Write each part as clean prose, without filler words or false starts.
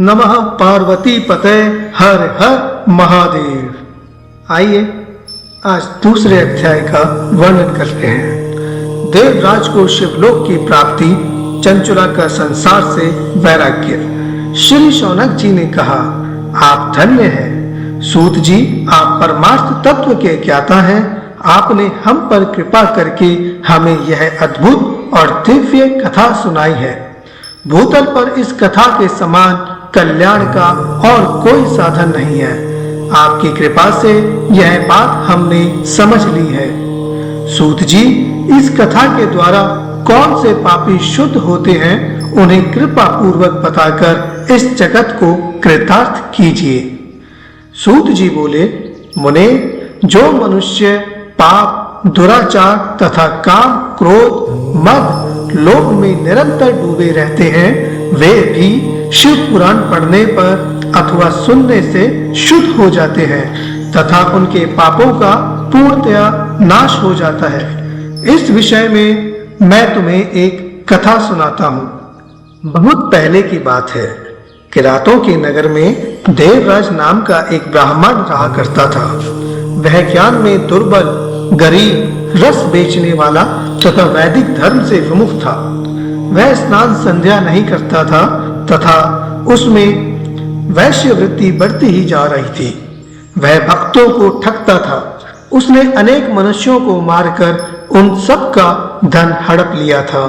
नमः पार्वती पते हर हर महादेव। आइए आज दूसरे अध्याय का वर्णन करते हैं। देवराज को शिवलोक की प्राप्ति, चंचुला का संसार से वैराग्य। श्री शौनक जी ने कहा, आप धन्य हैं सूत जी, आप परमार्थ तत्व के ज्ञाता हैं। आपने हम पर कृपा करके हमें यह अद्भुत और दिव्य कथा सुनाई है। भूतल पर इस कथा के समान कल्याण का और कोई साधन नहीं है। आपकी कृपा से यह बात हमने समझ ली है। सूत जी, इस कथा के द्वारा कौन से पापी शुद्ध होते हैं, उन्हें कृपा पूर्वक बताकर इस जगत को कृतार्थ कीजिए। सूत जी बोले, मुने, जो मनुष्य पाप, दुराचार तथा काम, क्रोध, मद, लोभ में निरंतर डूबे रहते हैं, वे भी शिव पुराण पढ़ने पर अथवा सुनने से शुद्ध हो जाते हैं तथा उनके पापों का पूर्णतया नाश हो जाता है। इस विषय में मैं तुम्हें एक कथा सुनाता हूँ। बहुत पहले की बात है। किरातों के नगर में देवराज नाम का एक ब्राह्मण रहा करता था। वह ज्ञान में दुर्बल, गरीब, रस बेचने वाला तथा वैदिक धर्म से विमुख था। वह स्नान संध्या नहीं करता था तथा उसमें वैश्य वृत्ति बढ़ती ही जा रही थी। वह भक्तों को ठगता था। उसने अनेक मनुष्यों को मारकर उन सब का धन हड़प लिया था।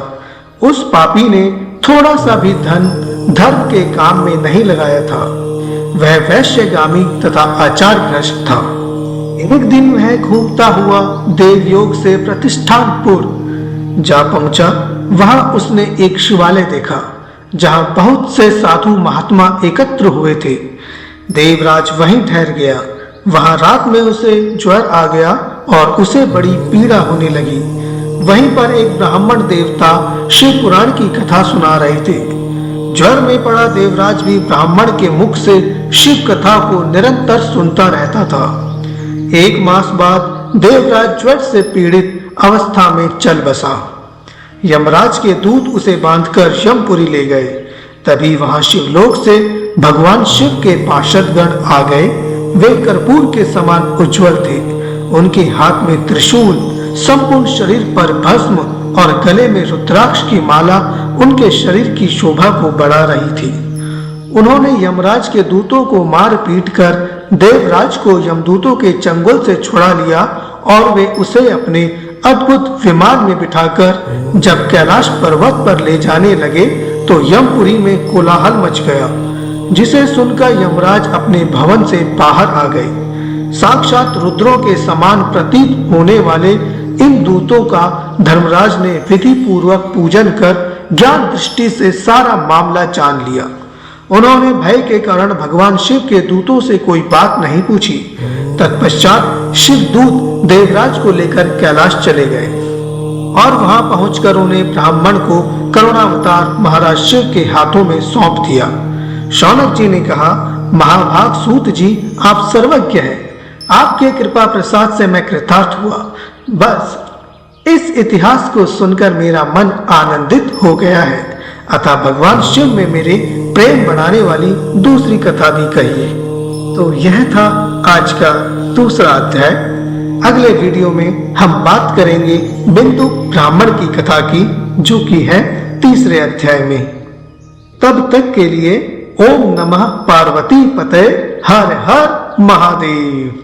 उस पापी ने थोड़ा सा भी धन धर्म के काम में नहीं लगाया था। वह वैश्यगामी तथा आचार भ्रष्ट था। एक दिन वह घूमता हुआ देवयोग से प्रतिष्ठानपुर जा पहुंचा। वहां उसने एक शिवालय देखा जहां बहुत से साधु महात्मा एकत्र हुए थे। देवराज वहीं ठहर गया। वहां रात में उसे ज्वर आ गया और उसे बड़ी पीड़ा होने लगी। वहीं पर एक ब्राह्मण देवता शिव पुराण की कथा सुना रहे थे। ज्वर में पड़ा देवराज भी ब्राह्मण के मुख से शिव कथा को निरंतर सुनता रहता था। एक मास बाद देवराज ज्वर से पीड़ित अवस्था में चल बसा। यमराज के दूत उसे बांधकर यमपुरी ले गए। तभी वहां शिवलोक से भगवान शिव के पार्षदगण आ गए। वे कर्पूर के समान उज्जवल थे। उनके हाथ में त्रिशूल, संपूर्ण शरीर पर भस्म और गले में रुद्राक्ष की माला उनके शरीर की शोभा को बढ़ा रही थी। उन्होंने यमराज के दूतों को मार पीट कर देवराज को यमदूतों के चंगुल से छुड़ा लिया और वे उसे अपने अद्भुत विमान में बिठाकर जब कैलाश पर्वत पर ले जाने लगे तो यमपुरी में कोलाहल मच गया, जिसे सुनकर यमराज अपने भवन से बाहर आ गए। साक्षात रुद्रों के समान प्रतीत होने वाले इन दूतों का धर्मराज ने विधि पूर्वक पूजन कर ज्ञान दृष्टि से सारा मामला जान लिया। उन्होंने भय के कारण भगवान शिव के दूतों से कोई बात नहीं पूछी। तत्पश्चात शिव दूत देवराज को लेकर कैलाश चले गए और वहां पहुंचकर उन्हें ब्राह्मण को करुणावतार महाराज शिव के हाथों में सौंप दिया। शौनक जी ने कहा, महाभाग सूत जी, आप सर्वज्ञ हैं। आपके कृपा प्रसाद से मैं कृतार्थ हुआ। बस इस इतिहास को सुनकर मेरा मन आनंदित हो गया है। अतः भगवान शिव में मेरे प्रेम बढ़ाने वाली दूसरी कथा भी कहिए। तो यह था आज का दूसरा अध्याय। अगले वीडियो में हम बात करेंगे बिंदु ब्राह्मण की कथा की, जो कि है तीसरे अध्याय में। तब तक के लिए ओम नमः पार्वती पते हर हर महादेव।